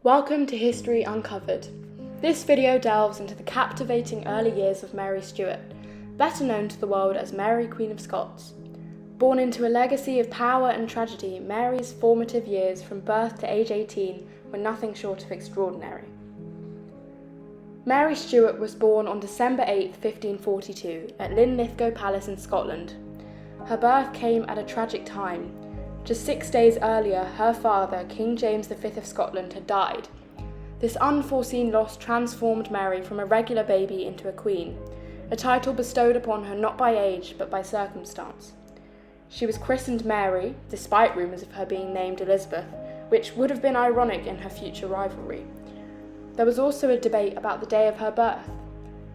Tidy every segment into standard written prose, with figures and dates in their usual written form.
Welcome to History Uncovered. This video delves into the captivating early years of Mary Stuart, better known to the world as Mary, Queen of Scots. Born into a legacy of power and tragedy, Mary's formative years from birth to age 18 were nothing short of extraordinary. Mary Stuart was born on December 8, 1542, at Linlithgow Palace in Scotland. Her birth came at a tragic time. Just 6 days earlier, her father, King James V of Scotland, had died. This unforeseen loss transformed Mary from a regular baby into a queen, a title bestowed upon her not by age but by circumstance. She was christened Mary, despite rumours of her being named Elizabeth, which would have been ironic in her future rivalry. There was also a debate about the day of her birth.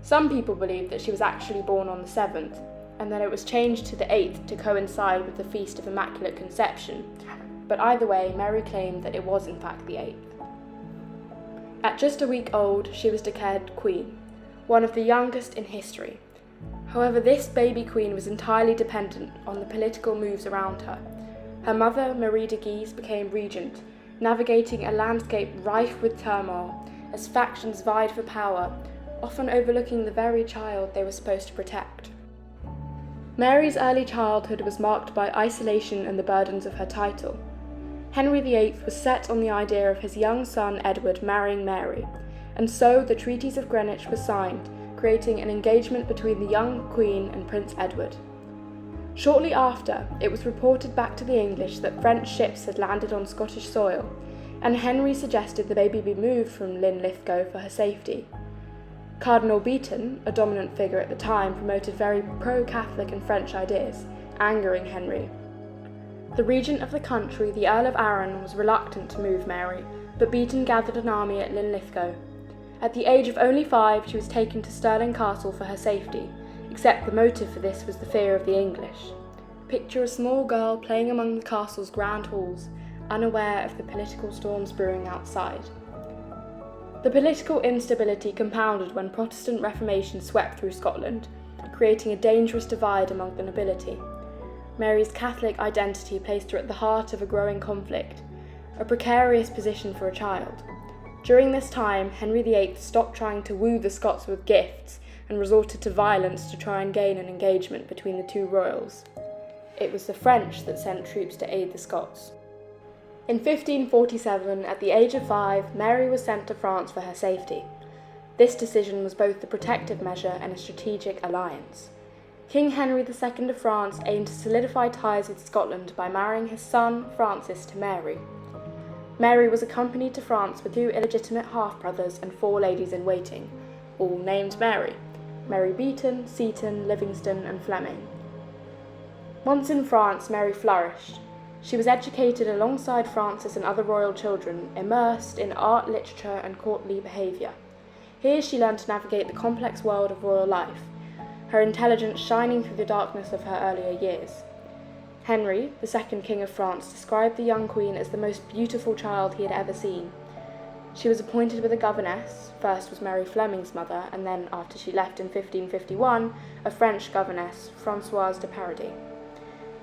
Some people believed that she was actually born on the 7th, and then it was changed to the 8th to coincide with the Feast of Immaculate Conception, but either way, Mary claimed that it was in fact the 8th. At just a week old, she was declared queen, one of the youngest in history. However, this baby queen was entirely dependent on the political moves around her. Her mother, Marie de Guise, became regent, navigating a landscape rife with turmoil as factions vied for power, often overlooking the very child they were supposed to protect. Mary's early childhood was marked by isolation and the burdens of her title. Henry VIII was set on the idea of his young son Edward marrying Mary, and so the Treaties of Greenwich were signed, creating an engagement between the young Queen and Prince Edward. Shortly after, it was reported back to the English that French ships had landed on Scottish soil, and Henry suggested the baby be moved from Linlithgow for her safety. Cardinal Beaton, a dominant figure at the time, promoted very pro-Catholic and French ideas, angering Henry. The regent of the country, the Earl of Arran, was reluctant to move Mary, but Beaton gathered an army at Linlithgow. At the age of only 5, she was taken to Stirling Castle for her safety, except the motive for this was the fear of the English. Picture a small girl playing among the castle's grand halls, unaware of the political storms brewing outside. The political instability compounded when Protestant Reformation swept through Scotland, creating a dangerous divide among the nobility. Mary's Catholic identity placed her at the heart of a growing conflict, a precarious position for a child. During this time, Henry VIII stopped trying to woo the Scots with gifts and resorted to violence to try and gain an engagement between the two royals. It was the French that sent troops to aid the Scots. In 1547, at the age of 5, Mary was sent to France for her safety. This decision was both a protective measure and a strategic alliance. King Henry II of France aimed to solidify ties with Scotland by marrying his son, Francis, to Mary. Mary was accompanied to France with 2 illegitimate half-brothers and 4 ladies-in-waiting, all named Mary: Mary Beaton, Seaton, Livingston and Fleming. Once in France, Mary flourished. She was educated alongside Francis and other royal children, immersed in art, literature and courtly behaviour. Here she learned to navigate the complex world of royal life, her intelligence shining through the darkness of her earlier years. Henry, the second King of France, described the young queen as the most beautiful child he had ever seen. She was appointed with a governess. First was Mary Fleming's mother, and then, after she left in 1551, a French governess, Françoise de Paradis.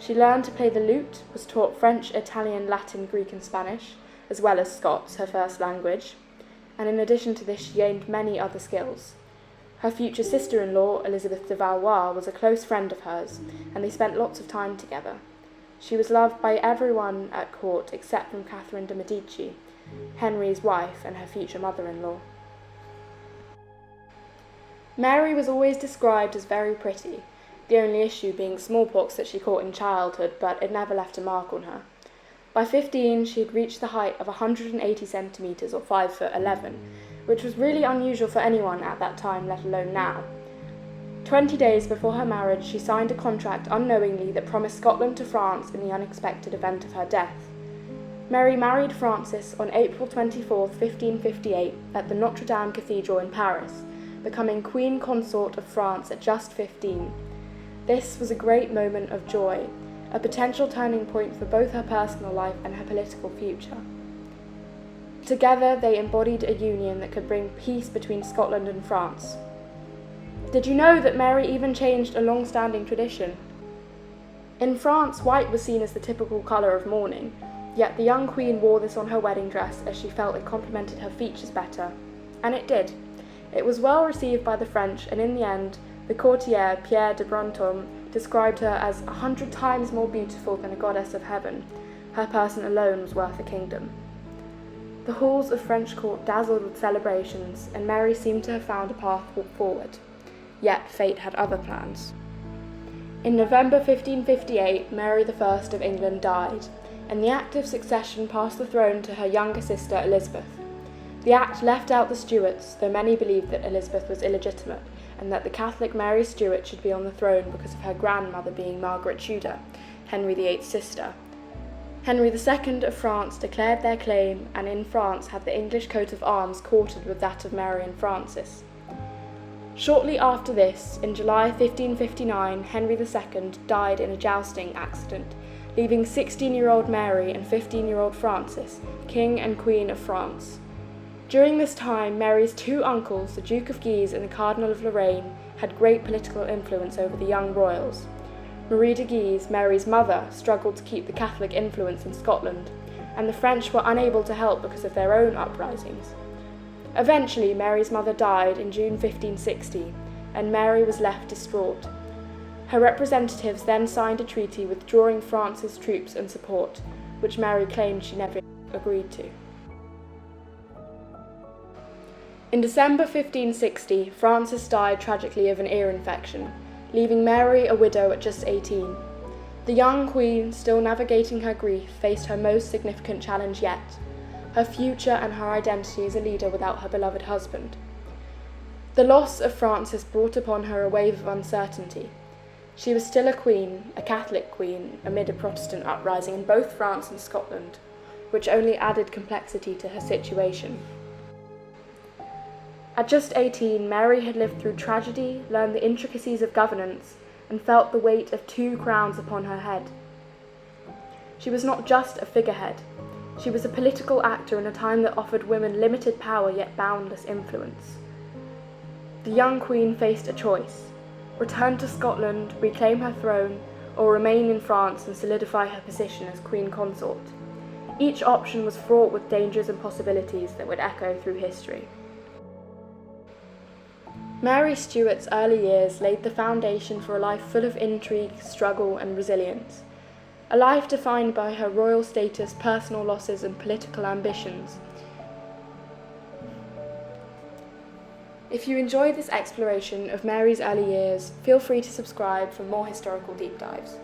She learned to play the lute, was taught French, Italian, Latin, Greek and Spanish, as well as Scots, her first language, and in addition to this she gained many other skills. Her future sister-in-law, Elizabeth de Valois, was a close friend of hers, and they spent lots of time together. She was loved by everyone at court except from Catherine de Medici, Henry's wife and her future mother-in-law. Mary was always described as very pretty, the only issue being smallpox that she caught in childhood, but it never left a mark on her. By 15, she had reached the height of 180 centimetres or 5'11", which was really unusual for anyone at that time, let alone now. 20 days before her marriage, she signed a contract unknowingly that promised Scotland to France in the unexpected event of her death. Mary married Francis on April 24, 1558, at the Notre Dame Cathedral in Paris, becoming Queen Consort of France at just 15. This was a great moment of joy, a potential turning point for both her personal life and her political future. Together, they embodied a union that could bring peace between Scotland and France. Did you know that Mary even changed a long-standing tradition? In France, white was seen as the typical colour of mourning, Yet the young queen wore this on her wedding dress as she felt it complemented her features better. And it did. It was well received by the French, and in the end, the courtier Pierre de Brantôme described her as 100 times more beautiful than a goddess of heaven. Her person alone was worth a kingdom. The halls of French court dazzled with celebrations, and Mary seemed to have found a path forward. Yet fate had other plans. In November 1558, Mary I of England died, and the Act of Succession passed the throne to her younger sister Elizabeth. The Act left out the Stuarts, though many believed that Elizabeth was illegitimate, and that the Catholic Mary Stuart should be on the throne because of her grandmother being Margaret Tudor, Henry VIII's sister. Henry II of France declared their claim, and in France had the English coat of arms quartered with that of Mary and Francis. Shortly after this, in July 1559, Henry II died in a jousting accident, leaving 16-year-old Mary and 15-year-old Francis, King and Queen of France. During this time, Mary's two uncles, the Duke of Guise and the Cardinal of Lorraine, had great political influence over the young royals. Marie de Guise, Mary's mother, struggled to keep the Catholic influence in Scotland, and the French were unable to help because of their own uprisings. Eventually, Mary's mother died in June 1560, and Mary was left distraught. Her representatives then signed a treaty withdrawing France's troops and support, which Mary claimed she never agreed to. In December 1560, Francis died tragically of an ear infection, leaving Mary a widow at just 18. The young queen, still navigating her grief, faced her most significant challenge yet: her future and her identity as a leader without her beloved husband. The loss of Francis brought upon her a wave of uncertainty. She was still a queen, a Catholic queen, amid a Protestant uprising in both France and Scotland, which only added complexity to her situation. At just 18, Mary had lived through tragedy, learned the intricacies of governance, and felt the weight of two crowns upon her head. She was not just a figurehead. She was a political actor in a time that offered women limited power yet boundless influence. The young queen faced a choice: return to Scotland, reclaim her throne, or remain in France and solidify her position as queen consort. Each option was fraught with dangers and possibilities that would echo through history. Mary Stuart's early years laid the foundation for a life full of intrigue, struggle, and resilience. A life defined by her royal status, personal losses, and political ambitions. If you enjoyed this exploration of Mary's early years, feel free to subscribe for more historical deep dives.